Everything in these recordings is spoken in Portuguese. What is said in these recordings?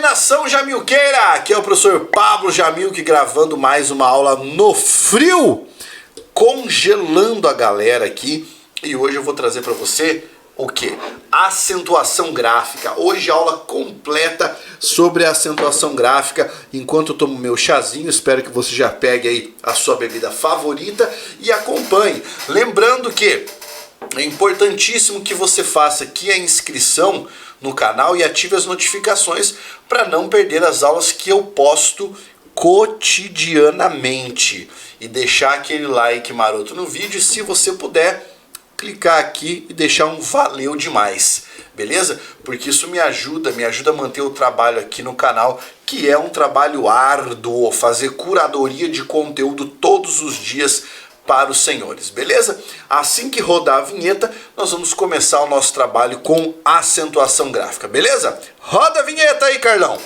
Nação Jamilqueira! Aqui é o professor Pablo Jamilque gravando mais uma aula no frio, congelando a galera aqui. E hoje eu vou trazer para você o que? Acentuação gráfica. Hoje aula completa sobre a acentuação gráfica. Enquanto eu tomo meu chazinho, espero que você já pegue aí a sua bebida favorita e acompanhe. Lembrando que é importantíssimo que você faça aqui a inscrição no canal e ative as notificações para não perder as aulas que eu posto cotidianamente. E deixar aquele like maroto no vídeo, e se você puder, clicar aqui e deixar um valeu demais, beleza? Porque isso me ajuda a manter o trabalho aqui no canal, que é um trabalho árduo, fazer curadoria de conteúdo todos os dias para os senhores, beleza? Assim que rodar a vinheta, nós vamos começar o nosso trabalho com acentuação gráfica, beleza? Roda a vinheta aí, Carlão!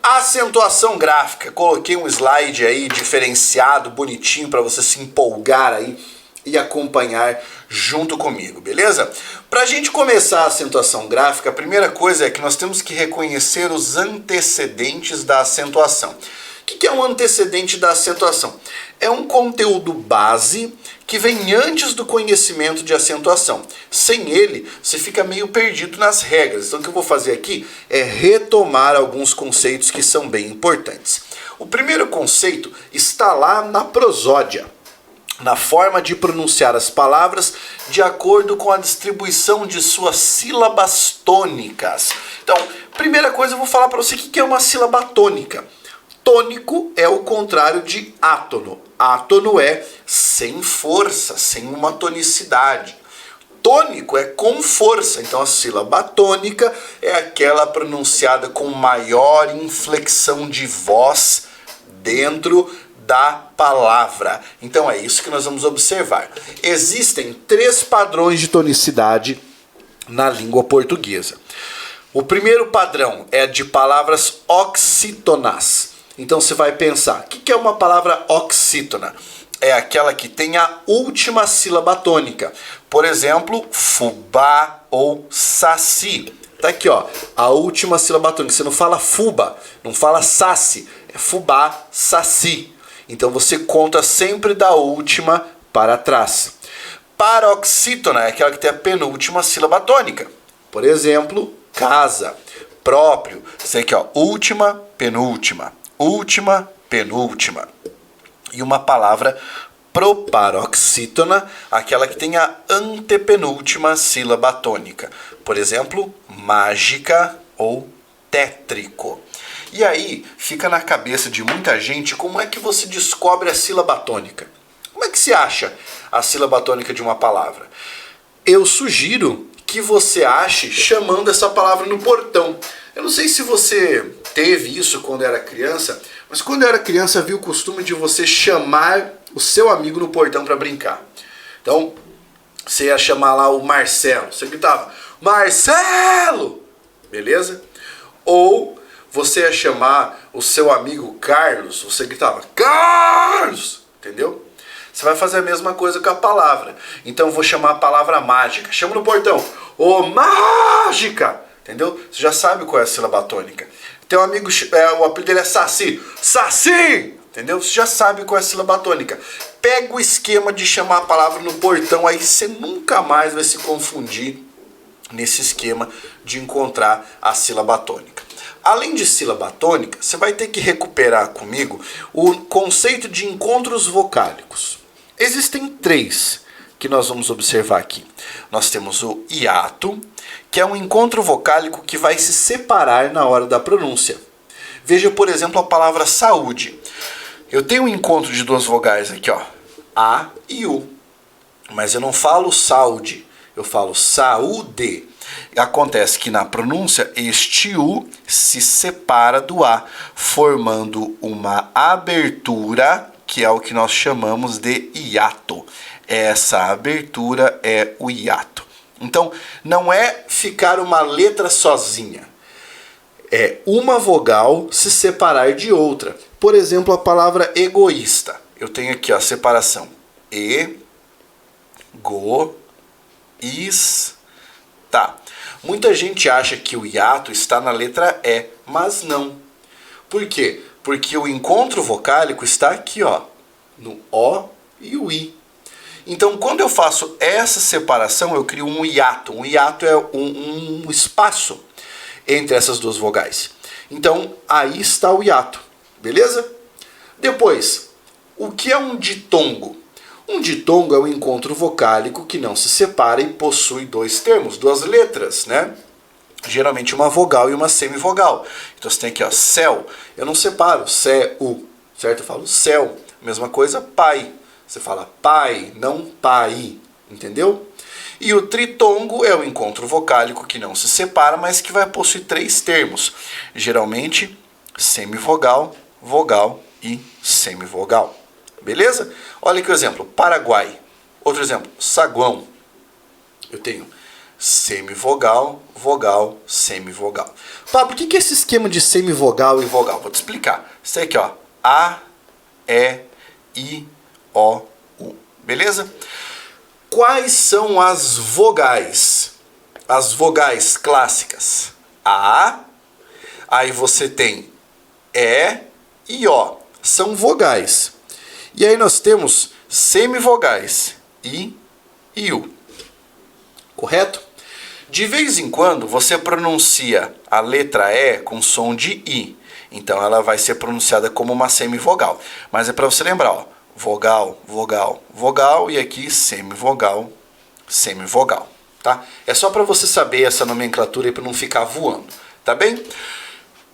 Acentuação gráfica, coloquei um slide aí diferenciado, bonitinho para você se empolgar aí e acompanhar junto comigo, beleza? Para a gente começar a acentuação gráfica, a primeira coisa é que nós temos que reconhecer os antecedentes da acentuação. O que é um antecedente da acentuação? É um conteúdo base que vem antes do conhecimento de acentuação. Sem ele, você fica meio perdido nas regras. Então o que eu vou fazer aqui é retomar alguns conceitos que são bem importantes. O primeiro conceito está lá na prosódia, na forma de pronunciar as palavras de acordo com a distribuição de suas sílabas tônicas. Então, primeira coisa eu vou falar para você o que é uma sílaba tônica. Tônico é o contrário de átono. Átono é sem força, sem uma tonicidade. Tônico é com força. Então a sílaba tônica é aquela pronunciada com maior inflexão de voz dentro da palavra. Então é isso que nós vamos observar. Existem 3 padrões de tonicidade na língua portuguesa. O primeiro padrão é de palavras oxítonas. Então você vai pensar, o que é uma palavra oxítona? É aquela que tem a última sílaba tônica. Por exemplo, fubá ou saci. Tá aqui, ó, a última sílaba tônica. Você não fala fuba, não fala saci, é fubá, saci. Então você conta sempre da última para trás. Paroxítona é aquela que tem a penúltima sílaba tônica. Por exemplo, casa, próprio. Isso aqui, ó, última, penúltima. Última, penúltima. E uma palavra proparoxítona, aquela que tem a antepenúltima sílaba tônica. Por exemplo, mágica ou tétrico. E aí, fica na cabeça de muita gente como é que você descobre a sílaba tônica. Como é que se acha a sílaba tônica de uma palavra? Eu sugiro que você ache chamando essa palavra no portão. Eu não sei se você teve isso quando era criança, mas quando eu era criança havia o costume de você chamar o seu amigo no portão para brincar. Então, você ia chamar lá o Marcelo, você gritava, Marcelo! Beleza? Ou você ia chamar o seu amigo Carlos, você gritava, Carlos! Entendeu? Você vai fazer a mesma coisa com a palavra. Então eu vou chamar a palavra mágica. Chama no portão, ô mágica! Entendeu? Você já sabe qual é a sílaba tônica. Teu amigo, o apelido dele é Saci. Saci! Entendeu? Você já sabe qual é a sílaba tônica. Pega o esquema de chamar a palavra no portão, aí você nunca mais vai se confundir nesse esquema de encontrar a sílaba tônica. Além de sílaba tônica, você vai ter que recuperar comigo o conceito de encontros vocálicos. Existem 3 que nós vamos observar aqui. Nós temos o hiato, que é um encontro vocálico que vai se separar na hora da pronúncia. Veja, por exemplo, a palavra saúde. Eu tenho um encontro de 2 vogais aqui, ó, A e U. Mas eu não falo saúde, eu falo saúde. Acontece que na pronúncia este U se separa do A, formando uma abertura que é o que nós chamamos de hiato. Essa abertura é o hiato. Então, não é ficar uma letra sozinha. É uma vogal se separar de outra. Por exemplo, a palavra egoísta. Eu tenho aqui a separação. Tá. Muita gente acha que o hiato está na letra E, mas não. Por quê? Porque o encontro vocálico está aqui, ó, no O e o I. Então, quando eu faço essa separação, eu crio um hiato. Um hiato é um espaço entre essas duas vogais. Então, aí está o hiato, beleza? Depois, o que é um ditongo? Um ditongo é um encontro vocálico que não se separa e possui dois termos, duas letras, né? Geralmente uma vogal e uma semivogal. Então você tem aqui, ó, céu. Eu não separo, céu, certo? Eu falo céu. Mesma coisa, pai. Você fala pai, não pai, entendeu? E o tritongo é o encontro vocálico que não se separa, mas que vai possuir três termos. Geralmente, semivogal, vogal e semivogal. Beleza? Olha aqui o exemplo, Paraguai. Outro exemplo, saguão. Eu tenho semivogal, vogal, semivogal. Pablo, o que é esse esquema de semivogal e vogal? Vou te explicar. Isso aqui, ó, A, E, I, O, U. Beleza? Quais são as vogais? As vogais clássicas. A, aí você tem E e O. São vogais. E aí nós temos semivogais, I e U. Correto? De vez em quando você pronuncia a letra E com som de I. Então ela vai ser pronunciada como uma semivogal. Mas é para você lembrar, ó, vogal, vogal, vogal e aqui semivogal, semivogal, tá? É só para você saber essa nomenclatura e para não ficar voando, tá bem?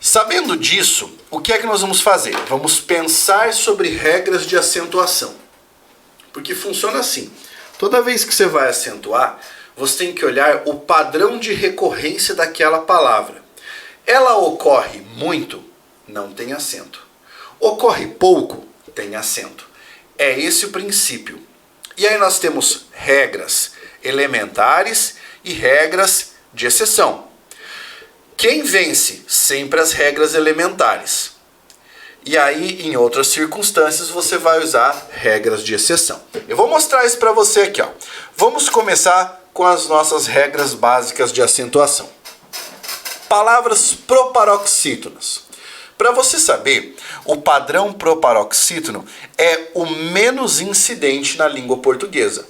Sabendo disso, o que é que nós vamos fazer? Vamos pensar sobre regras de acentuação. Porque funciona assim. Toda vez que você vai acentuar, você tem que olhar o padrão de recorrência daquela palavra. Ela ocorre muito? Não tem acento. Ocorre pouco? Tem acento. É esse o princípio. E aí nós temos regras elementares e regras de exceção. Quem vence? Sempre as regras elementares. E aí, em outras circunstâncias, você vai usar regras de exceção. Eu vou mostrar isso para você aqui, ó. Vamos começar com as nossas regras básicas de acentuação. Palavras proparoxítonas. Para você saber, o padrão proparoxítono é o menos incidente na língua portuguesa.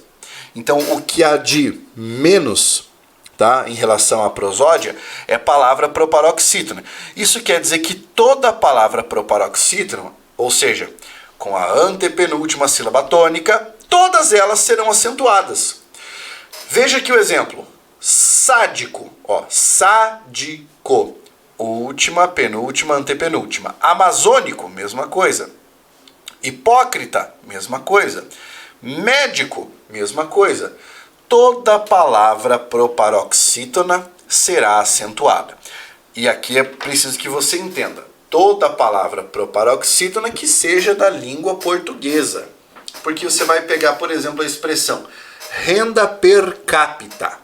Então, o que há de menos, tá, em relação à prosódia é palavra proparoxítona. Isso quer dizer que toda palavra proparoxítona, ou seja, com a antepenúltima sílaba tônica, todas elas serão acentuadas. Veja aqui o exemplo. Sádico, ó, sádico. Última, penúltima, antepenúltima. Amazônico, mesma coisa. Hipócrita, mesma coisa. Médico, mesma coisa. Toda palavra proparoxítona será acentuada. E aqui é preciso que você entenda. Toda palavra proparoxítona que seja da língua portuguesa. Porque você vai pegar, por exemplo, a expressão renda per capita.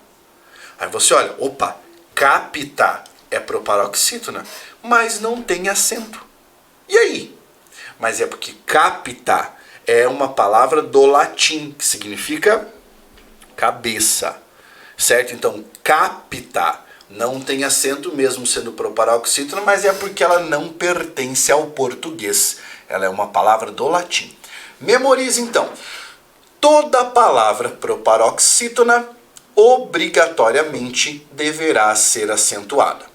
Aí você olha, opa, capita é proparoxítona, mas não tem acento. E aí? Mas é porque capita é uma palavra do latim, que significa cabeça, certo? Então, capita não tem acento mesmo sendo proparoxítona, mas é porque ela não pertence ao português. Ela é uma palavra do latim. Memorize então. Toda palavra proparoxítona obrigatoriamente deverá ser acentuada.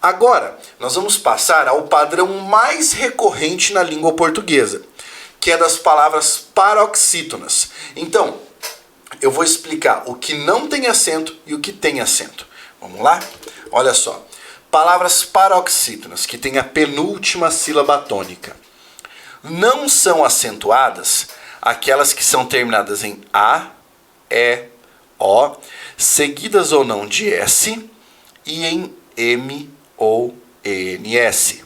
Agora, nós vamos passar ao padrão mais recorrente na língua portuguesa, que é das palavras paroxítonas. Então, eu vou explicar o que não tem acento e o que tem acento. Vamos lá? Olha só. Palavras paroxítonas, que têm a penúltima sílaba tônica. Não são acentuadas aquelas que são terminadas em A, E, O, seguidas ou não de S, e em M ou ENS.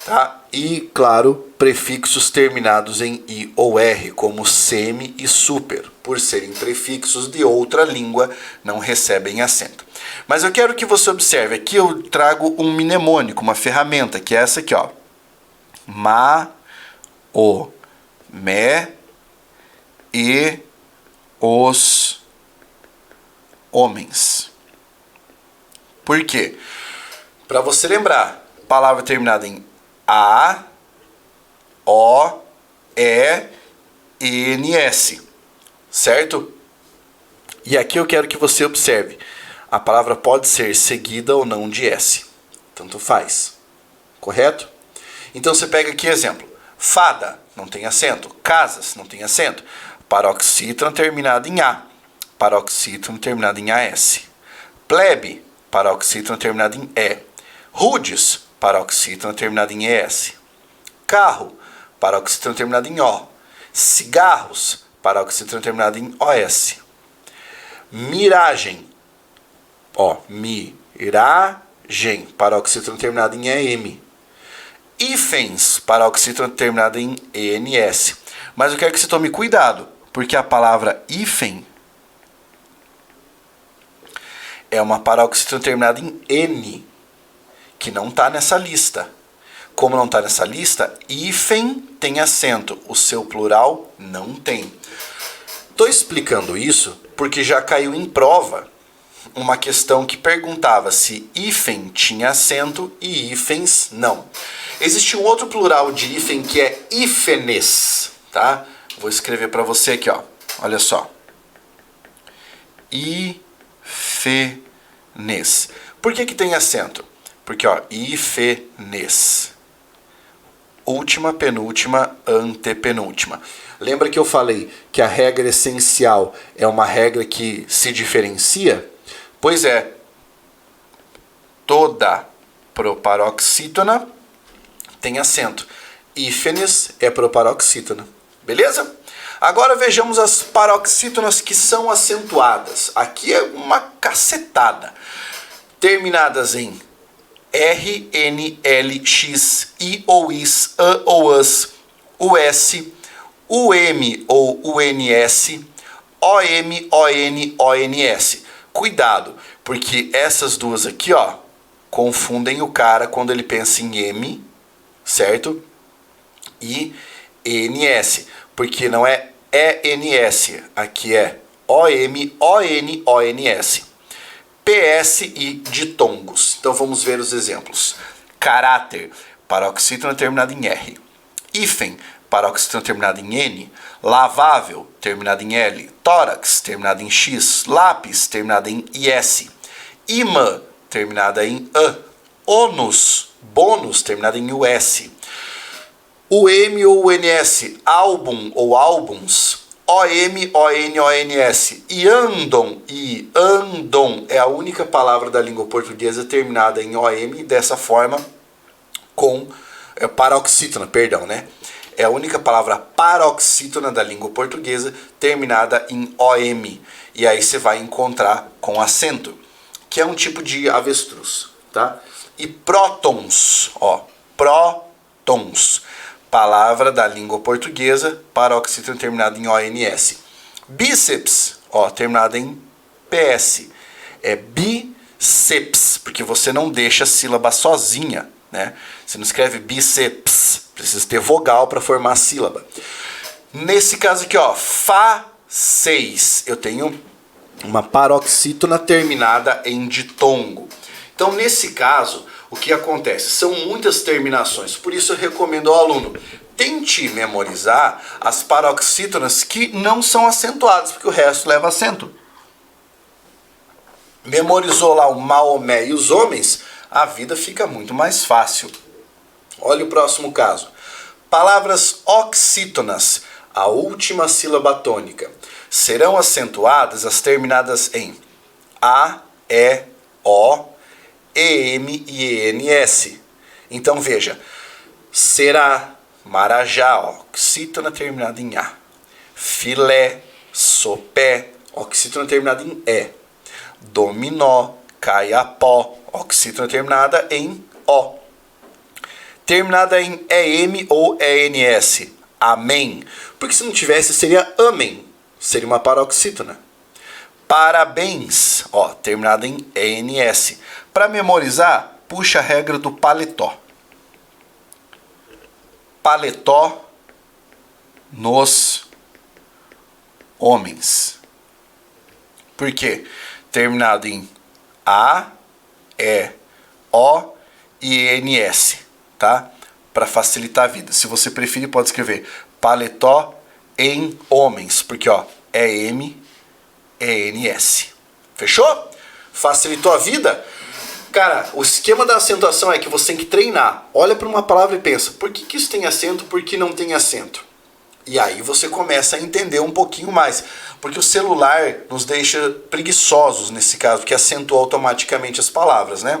Tá? E, claro, prefixos terminados em I ou R, como semi e super, por serem prefixos de outra língua, não recebem acento. Mas eu quero que você observe, aqui eu trago um mnemônico, uma ferramenta, que é essa aqui, ó. Ma, o, me, e, os homens. Por quê? Para você lembrar, palavra terminada em A, O, E, N, S, certo? E aqui eu quero que você observe, a palavra pode ser seguida ou não de S, tanto faz, correto? Então você pega aqui exemplo, fada, não tem acento, casas, não tem acento, paroxítona terminada em A, paroxítona terminada em AS, plebe, paroxítona terminada em E, rudes, paroxítona terminada em ES, carro, paroxítona terminada em O, cigarros, paroxítona terminada em OS, miragem, ó, miragem, paroxítona terminada em EM, hífens, paroxítona terminada em ENS. Mas eu quero que você tome cuidado, porque a palavra hífen é uma paroxítona terminada em N, que não está nessa lista. Como não está nessa lista, hífen tem acento, o seu plural não tem. Estou explicando isso porque já caiu em prova uma questão que perguntava se hífen tinha acento e hífens não. Existe um outro plural de hífen que é hífenes, tá? Vou escrever para você aqui, ó. Olha só. Hífenes. Por que tem acento? Porque, ó, hífenes. Última, penúltima, antepenúltima. Lembra que eu falei que a regra essencial é uma regra que se diferencia? Pois é, toda proparoxítona tem acento. Hífenes é proparoxítona. Beleza? Agora vejamos as paroxítonas que são acentuadas. Aqui é uma cacetada. Terminadas em R, N, L, X, I ou IS, A ou AS, US, UM ou UNS, OM, ON, ONS. Cuidado, porque essas duas aqui, ó, confundem o cara quando ele pensa em M, certo? E ENS, porque não é ENS, aqui é OM, ON, ONS. PS e ditongos. Então vamos ver os exemplos. Caráter, paroxítona terminada em R. Hífen, paroxítona terminada em N. Lavável, terminada em L. Tórax, terminada em X. Lápis, terminada em IS. Imã, terminada em A. Ônus, bônus, terminada em US. O M ou o NS, álbum ou álbuns. OM, ON, ONS. Iandon e andon é a única palavra da língua portuguesa terminada em OM, dessa forma, com paroxítona, perdão, né? É a única palavra paroxítona da língua portuguesa terminada em OM. E aí você vai encontrar com acento, que é um tipo de avestruz, tá? E prótons, ó, prótons. Palavra da língua portuguesa, paroxítona terminada em ONS. Bíceps, ó, terminada em PS. É bíceps, porque você não deixa a sílaba sozinha, né? Você não escreve bíceps, precisa ter vogal para formar a sílaba. Nesse caso aqui, ó, Fá6, eu tenho uma paroxítona terminada em ditongo. Então, nesse caso, o que acontece? São muitas terminações, por isso eu recomendo ao aluno, tente memorizar as paroxítonas que não são acentuadas, porque o resto leva acento. Memorizou lá o Maomé e os homens, a vida fica muito mais fácil. Olha o próximo caso. Palavras oxítonas, a última sílaba tônica. Serão acentuadas as terminadas em A, E, O, EM e ENS. Então veja, será, marajá, oxítona terminada em A. Filé, sopé, oxítona terminada em E. Dominó, caiapó, oxítona terminada em O. terminada em EM ou ENS. Amém. Porque se não tivesse, seria amém. Seria uma paroxítona. Parabéns, ó, terminada em ENS. Para memorizar, puxa a regra do paletó. Paletó nos homens. Por quê? Terminado em A, E, O e ENS, tá? Para facilitar a vida. Se você preferir, pode escrever paletó em homens, porque ó, é M, é ENS. Fechou? Facilitou a vida? Cara, o esquema da acentuação é que você tem que treinar. Olha para uma palavra e pensa, por que isso tem acento, por que não tem acento? E aí você começa a entender um pouquinho mais. Porque o celular nos deixa preguiçosos nesse caso, porque acentua automaticamente as palavras, né?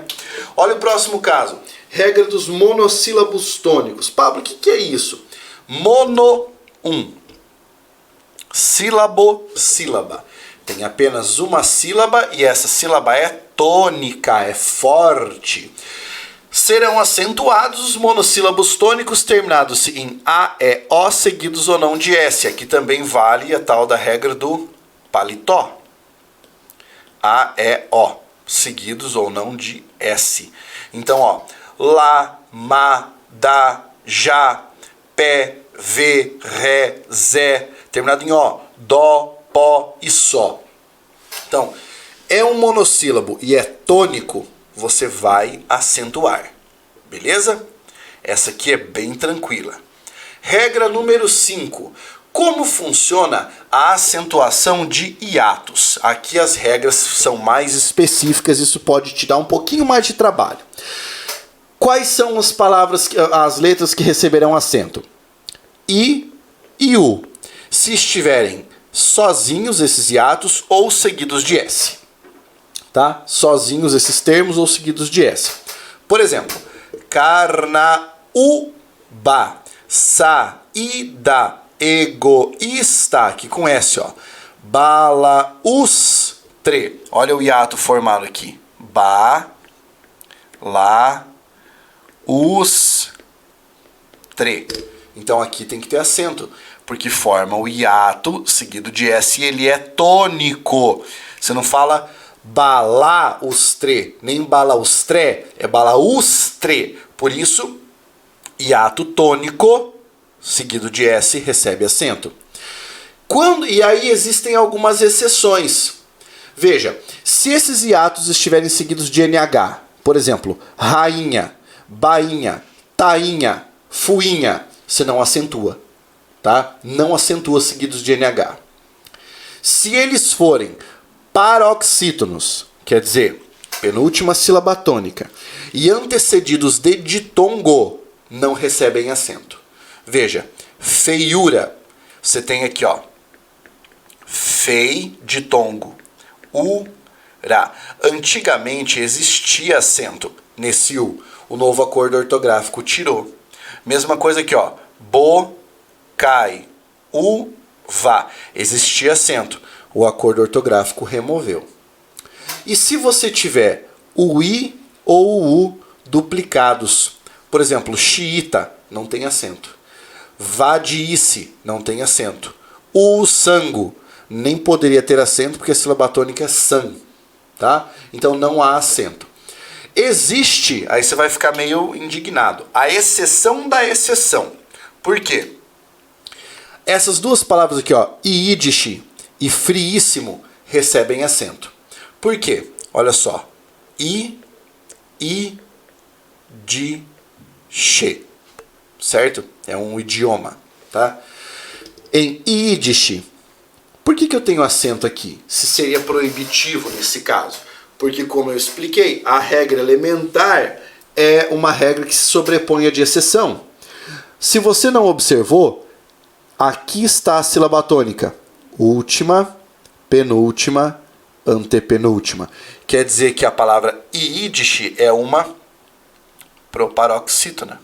Olha o próximo caso. Regra dos monossílabos tônicos. Pablo, o que é isso? Mono, sílabo, sílaba. Tem apenas uma sílaba e essa sílaba é tônica, é forte. Serão acentuados os monossílabos tônicos terminados em A, E, O, seguidos ou não de S. Aqui também vale a tal da regra do paletó. A, E, O, seguidos ou não de S. Então, ó, Lá, Ma, Da, Já, Pé, Vê, Ré, Zé, terminado em O, Dó, Pó e Sol. Então, é um monossílabo e é tônico, você vai acentuar. Beleza? Essa aqui é bem tranquila. Regra número 5. Como funciona a acentuação de hiatos? Aqui as regras são mais específicas, isso pode te dar um pouquinho mais de trabalho. Quais são as palavras, as letras que receberão acento? I e U. Se estiverem sozinhos esses hiatos ou seguidos de S. Tá? Sozinhos esses termos ou seguidos de S. Por exemplo, carnaúba, saída, egoísta, aqui com S, ó. Balaustre. Olha o hiato formado aqui. Balaustre. Então aqui tem que ter acento, porque forma o hiato seguido de S e ele é tônico. Você não fala balaustre, nem balaustré, é balaustre. Por isso, hiato tônico seguido de S recebe acento. E aí existem algumas exceções. Veja, se esses hiatos estiverem seguidos de NH, por exemplo, rainha, bainha, tainha, fuinha, você não acentua, tá? Não acentua seguidos de NH. Se eles forem paroxítonos, quer dizer, penúltima sílaba tônica, e antecedidos de ditongo, não recebem acento. Veja, feiura, você tem aqui, ó, fei, ditongo, ura. Antigamente existia acento nesse U, o novo acordo ortográfico tirou. Mesma coisa aqui, ó, bo, cai, va. Existia acento, o acordo ortográfico removeu. E se você tiver o I ou o U duplicados, por exemplo, xiita, não tem acento. Vadice, não tem acento. O sango, nem poderia ter acento porque a sílaba tônica é san, tá? Então não há acento. Existe, aí você vai ficar meio indignado, a exceção da exceção. Por quê? Essas duas palavras aqui, ó, iidice e friíssimo, recebem acento. Por quê? Olha só. Idiche. Certo? É um idioma, tá? Em iidice, por que eu tenho acento aqui? Se seria proibitivo nesse caso? Porque, como eu expliquei, a regra elementar é uma regra que se sobrepõe à de exceção. Se você não observou, aqui está a sílaba tônica. Última, penúltima, antepenúltima. Quer dizer que a palavra iidice é uma proparoxítona.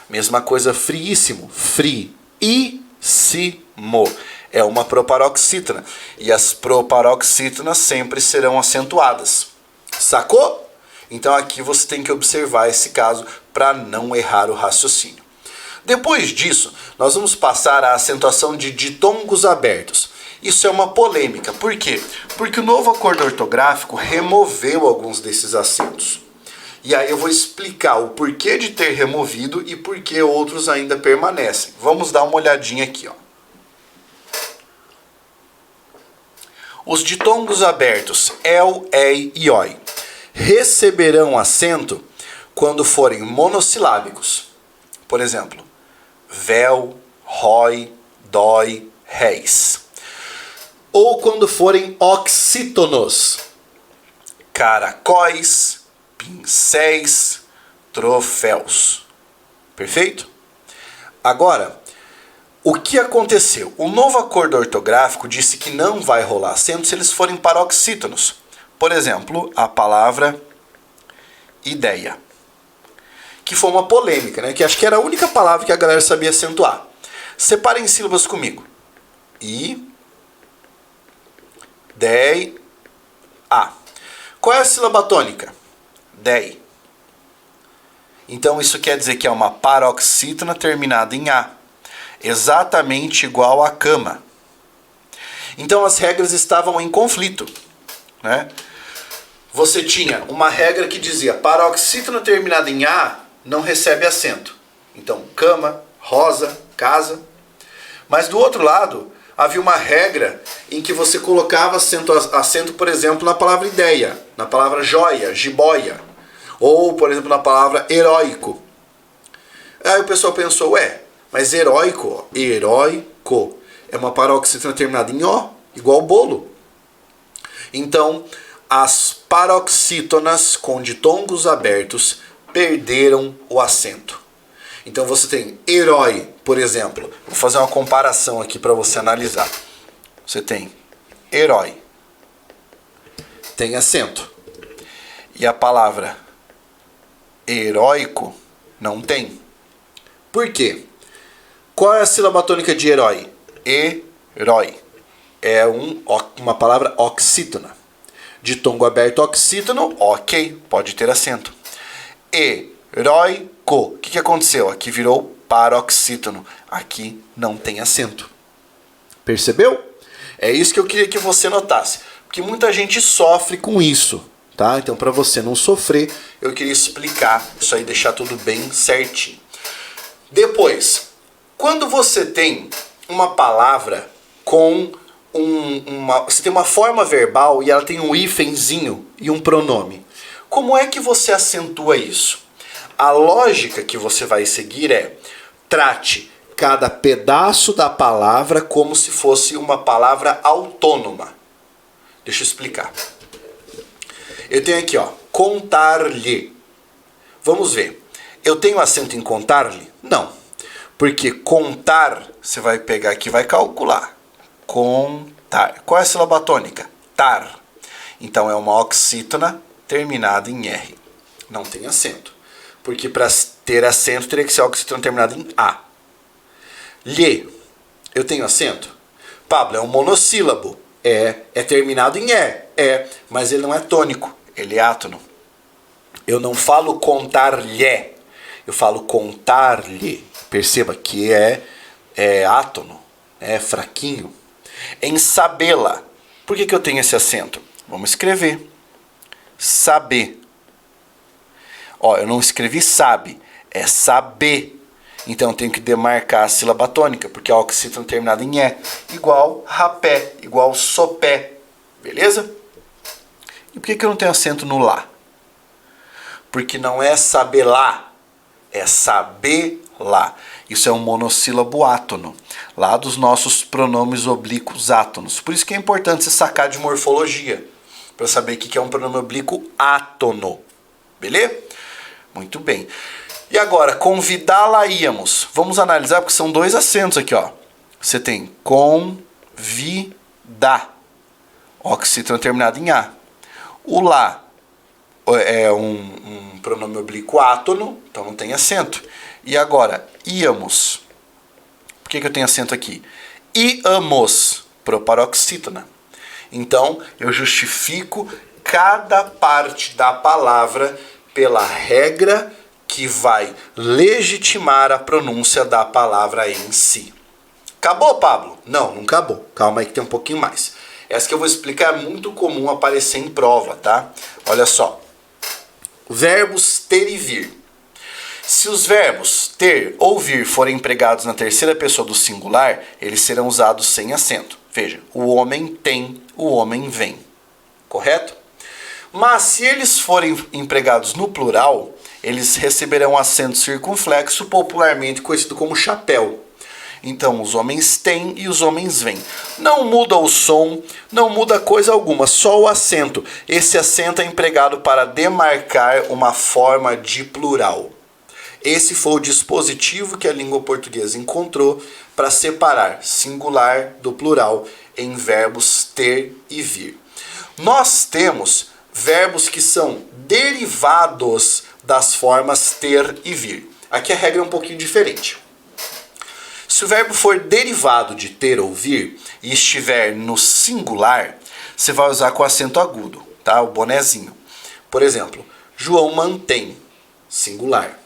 Mesma coisa friíssimo. Friíssimo é uma proparoxítona. E as proparoxítonas sempre serão acentuadas. Sacou? Então aqui você tem que observar esse caso para não errar o raciocínio. Depois disso, nós vamos passar à acentuação de ditongos abertos. Isso é uma polêmica. Por quê? Porque o novo acordo ortográfico removeu alguns desses acentos. E aí eu vou explicar o porquê de ter removido e por que outros ainda permanecem. Vamos dar uma olhadinha aqui, ó. Os ditongos abertos el, ei e oi receberão acento quando forem monossilábicos. Por exemplo, vel, rói, dói, réis. Ou quando forem oxítonos. Caracóis, pincéis, troféus. Perfeito? Agora, o que aconteceu? O novo acordo ortográfico disse que não vai rolar acento se eles forem paroxítonos. Por exemplo, a palavra ideia. Que foi uma polêmica, né? Que acho que era a única palavra que a galera sabia acentuar. Separem sílabas comigo. I, dei, a. Qual é a sílaba tônica? Dei. Então isso quer dizer que é uma paroxítona terminada em a. Exatamente igual à cama. Então as regras estavam em conflito, né? Você tinha uma regra que dizia paroxítona terminada em a não recebe acento. Então cama, rosa, casa. Mas do outro lado havia uma regra em que você colocava acento, por exemplo, na palavra ideia, na palavra joia, jiboia, ou por exemplo na palavra heróico. Aí o pessoal pensou, mas heróico, heróico, é uma paroxítona terminada em O, igual bolo. Então, as paroxítonas com ditongos abertos perderam o acento. Então você tem herói, por exemplo. Vou fazer uma comparação aqui para você analisar. Você tem herói, tem acento. E a palavra heróico não tem. Por quê? Qual é a sílaba tônica de herói? Herói. É uma palavra oxítona. Ditongo aberto oxítono, ok, pode ter acento. Heróico. O que aconteceu? Aqui virou paroxítono. Aqui não tem acento. Percebeu? É isso que eu queria que você notasse. Porque muita gente sofre com isso, tá? Então, para você não sofrer, eu queria explicar isso aí, deixar tudo bem certinho. Depois, quando você tem uma palavra com você tem uma forma verbal e ela tem um hífenzinho e um pronome, como é que você acentua isso? A lógica que você vai seguir é: trate cada pedaço da palavra como se fosse uma palavra autônoma. Deixa eu explicar. Eu tenho aqui, ó, contar-lhe. Vamos ver. Eu tenho acento em contar-lhe? Não. Porque contar, você vai pegar aqui e vai calcular. Contar. Qual é a sílaba tônica? Tar. Então é uma oxítona terminada em R. Não tem acento. Porque para ter acento teria que ser oxítona terminada em A. Lhe. Eu tenho acento? Pablo, é um monossílabo. É terminado em E. Mas ele não é tônico. Ele é átono. Eu não falo contar-lhe. Eu falo contar-lhe. Perceba que é átono. É fraquinho. Em sabê-la. Por que eu tenho esse acento? Vamos escrever. Saber. Ó, eu não escrevi sabe. É saber. Então eu tenho que demarcar a sílaba tônica, porque a oxítona terminada em E. Igual rapé. Igual sopé. Beleza? E por que eu não tenho acento no lá? Porque não é saber lá. É saber lá. Isso é um monossílabo átono, lá dos nossos pronomes oblíquos átonos. Por isso que é importante você sacar de morfologia, para saber o que é um pronome oblíquo átono. Beleza? Muito bem. E agora, convidá-la-íamos. Vamos analisar, porque são dois acentos aqui, ó. Você tem convidar, oxítona terminado em A. O lá é um pronome oblíquo átono, então não tem acento. E agora, íamos. Por que eu tenho acento aqui? Íamos, proparoxítona. Então, eu justifico cada parte da palavra pela regra que vai legitimar a pronúncia da palavra em si. Acabou, Pablo? Não, não acabou. Calma aí que tem um pouquinho mais. Essa que eu vou explicar é muito comum aparecer em prova, tá? Olha só. Verbos ter e vir. Se os verbos ter ou vir forem empregados na terceira pessoa do singular, eles serão usados sem acento. Veja, o homem tem, o homem vem. Correto? Mas se eles forem empregados no plural, eles receberão acento circunflexo, popularmente conhecido como chapéu. Então, os homens têm e os homens vêm. Não muda o som, não muda coisa alguma, só o acento. Esse acento é empregado para demarcar uma forma de plural. Esse foi o dispositivo que a língua portuguesa encontrou para separar singular do plural em verbos ter e vir. Nós temos verbos que são derivados das formas ter e vir. Aqui a regra é um pouquinho diferente. Se o verbo for derivado de ter ou vir e estiver no singular, você vai usar com acento agudo, tá? O bonezinho. Por exemplo, João mantém, singular.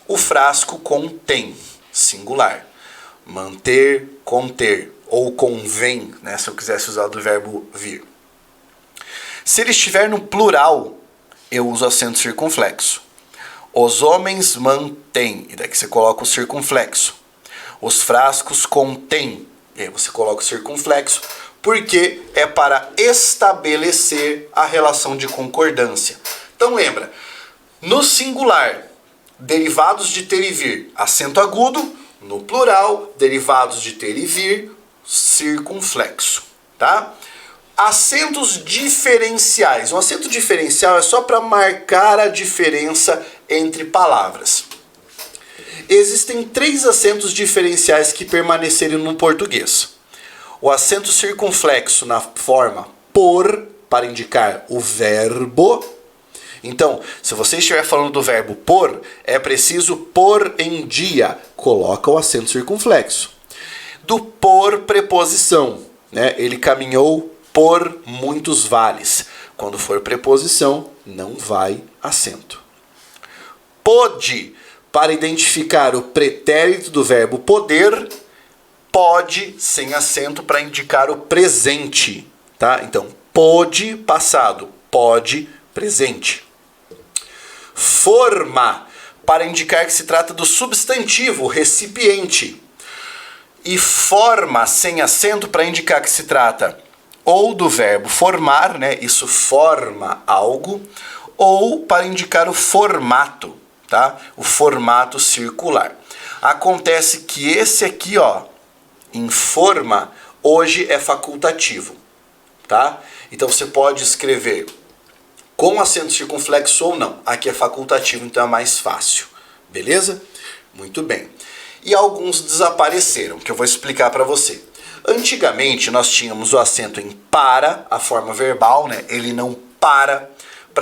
O frasco contém, singular. Manter, conter ou convém, né? Se eu quisesse usar do verbo vir. Se ele estiver no plural, eu uso acento circunflexo. Os homens mantêm, e daqui você coloca o circunflexo. Os frascos contêm, e aí você coloca o circunflexo, porque é para estabelecer a relação de concordância. Então lembra, no singular, derivados de ter e vir, acento agudo. No plural, derivados de ter e vir, circunflexo, tá? Acentos diferenciais. Um acento diferencial é só para marcar a diferença entre palavras. Existem 3 acentos diferenciais que permaneceram no português. O acento circunflexo na forma por, para indicar o verbo. Então, se você estiver falando do verbo por, é preciso pôr em dia. Coloca o acento circunflexo. Do por preposição, né? Ele caminhou por muitos vales. Quando for preposição, não vai acento. Pôde, para identificar o pretérito do verbo poder, pode, sem acento, para indicar o presente, tá? Então, pôde, passado, pode, presente. Forma, para indicar que se trata do substantivo, recipiente. E forma, sem acento, para indicar que se trata ou do verbo formar, né? Isso forma algo, ou para indicar o formato, tá? O formato circular. Acontece que esse aqui, ó, em forma, hoje é facultativo, tá? Então você pode escrever com acento circunflexo ou não. Aqui é facultativo, então é mais fácil. Beleza? Muito bem. E alguns desapareceram, que eu vou explicar para você. Antigamente nós tínhamos o acento em para, a forma verbal, né? Ele não para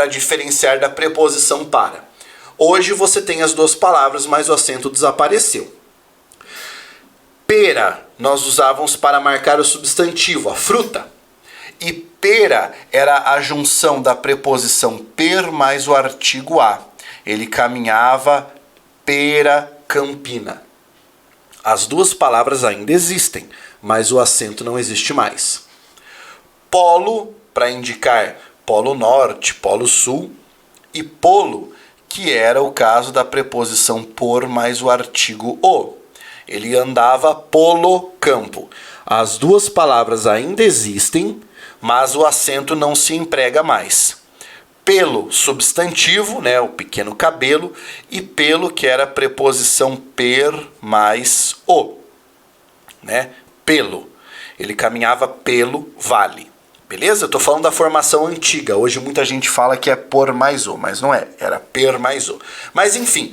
diferenciar da preposição para. Hoje você tem as duas palavras, mas o acento desapareceu. Pera, nós usávamos para marcar o substantivo, a fruta. E pera era a junção da preposição per mais o artigo a. Ele caminhava pera campina. As duas palavras ainda existem, mas o acento não existe mais. Polo, para indicar polo norte, polo sul. E polo, que era o caso da preposição por mais o artigo o. Ele andava polo campo. As duas palavras ainda existem, mas o acento não se emprega mais. Pelo, substantivo, né, o pequeno cabelo, e pelo, que era a preposição per mais o, né, pelo. Ele caminhava pelo vale. Beleza? Eu estou falando da formação antiga. Hoje muita gente fala que é por mais o, mas não é. Era per mais o. Mas enfim,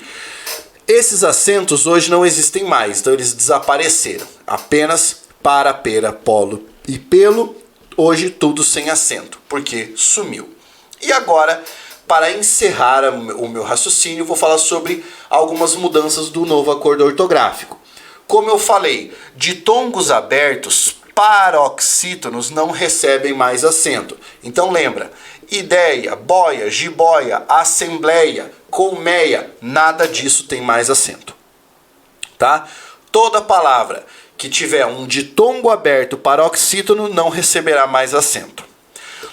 esses acentos hoje não existem mais, então eles desapareceram. Apenas para, pera, polo e pelo. Hoje tudo sem acento, porque sumiu. E agora, para encerrar o meu raciocínio, vou falar sobre algumas mudanças do novo acordo ortográfico. Como eu falei, ditongos abertos Paroxítonos não recebem mais acento. Então lembra, ideia, boia, jiboia, assembleia, colmeia, nada disso tem mais acento. Tá? Toda palavra que tiver um ditongo aberto paroxítono não receberá mais acento.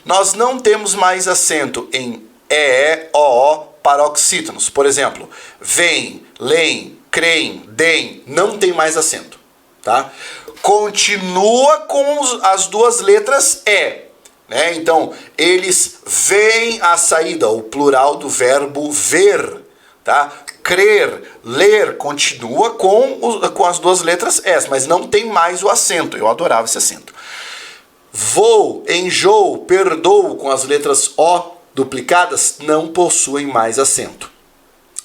Nós não temos mais acento em EE, OO, paroxítonos. Por exemplo, vem, leem, creem, deem, não tem mais acento. Tá? Continua com as duas letras E. Né? Então, eles veem a saída, o plural do verbo ver. Tá? Crer, ler, continua com as duas letras S, mas não tem mais o acento. Eu adorava esse acento. Vou, enjoo, perdoo, com as letras O duplicadas, não possuem mais acento.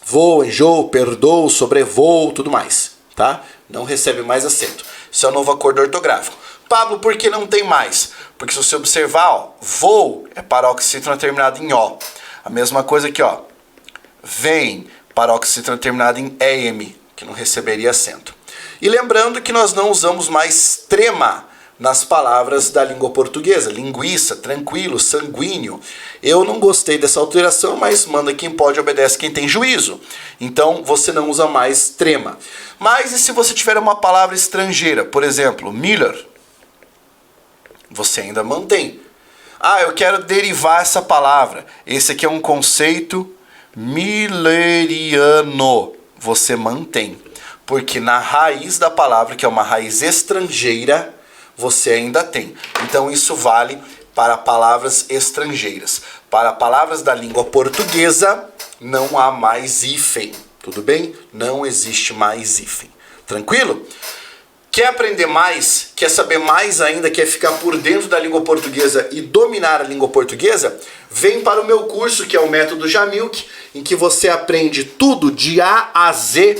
Vou, enjoo, perdoo, sobrevoo, tudo mais. Tá? Não recebe mais acento. Isso é o novo acordo ortográfico. Pablo, por que não tem mais? Porque se você observar, ó, vou é paroxítono terminado em O. A mesma coisa aqui, ó. Vem, paroxítono terminado em EM, que não receberia acento. E lembrando que nós não usamos mais trema nas palavras da língua portuguesa. Linguiça, tranquilo, sanguíneo. Eu não gostei dessa alteração, mas manda quem pode, obedece quem tem juízo. Então você não usa mais trema. Mas e se você tiver uma palavra estrangeira? Por exemplo, Miller. Você ainda mantém. Ah, eu quero derivar essa palavra. Esse aqui é um conceito milleriano. Você mantém. Porque na raiz da palavra, que é uma raiz estrangeira, você ainda tem. Então isso vale para palavras estrangeiras. Para palavras da língua portuguesa, não há mais hífen. Tudo bem? Não existe mais hífen. Tranquilo? Quer aprender mais? Quer saber mais ainda? Quer ficar por dentro da língua portuguesa e dominar a língua portuguesa? Vem para o meu curso, que é o Método Jamilk, em que você aprende tudo de A a Z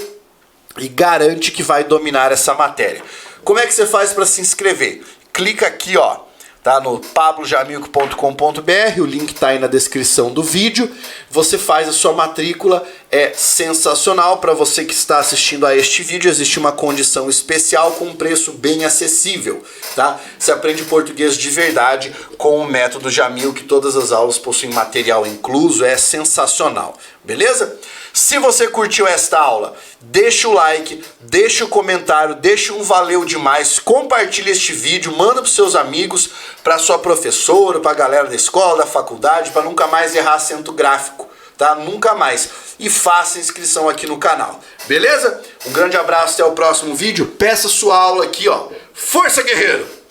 e garante que vai dominar essa matéria. Como é que você faz para se inscrever? Clica aqui, ó, tá, no pablojamilk.com.br, o link tá aí na descrição do vídeo. Você faz a sua matrícula, é sensacional. Para você que está assistindo a este vídeo, existe uma condição especial com um preço bem acessível, tá? Você aprende português de verdade com o Método Jamilk, todas as aulas possuem material incluso, é sensacional, beleza? Se você curtiu esta aula, deixa o like, deixa o comentário, deixa um valeu demais, compartilha este vídeo, manda para os seus amigos, para sua professora, para a galera da escola, da faculdade, para nunca mais errar acento gráfico, tá? Nunca mais. E faça inscrição aqui no canal, beleza? Um grande abraço, até o próximo vídeo. Peça sua aula aqui, ó. Força, guerreiro!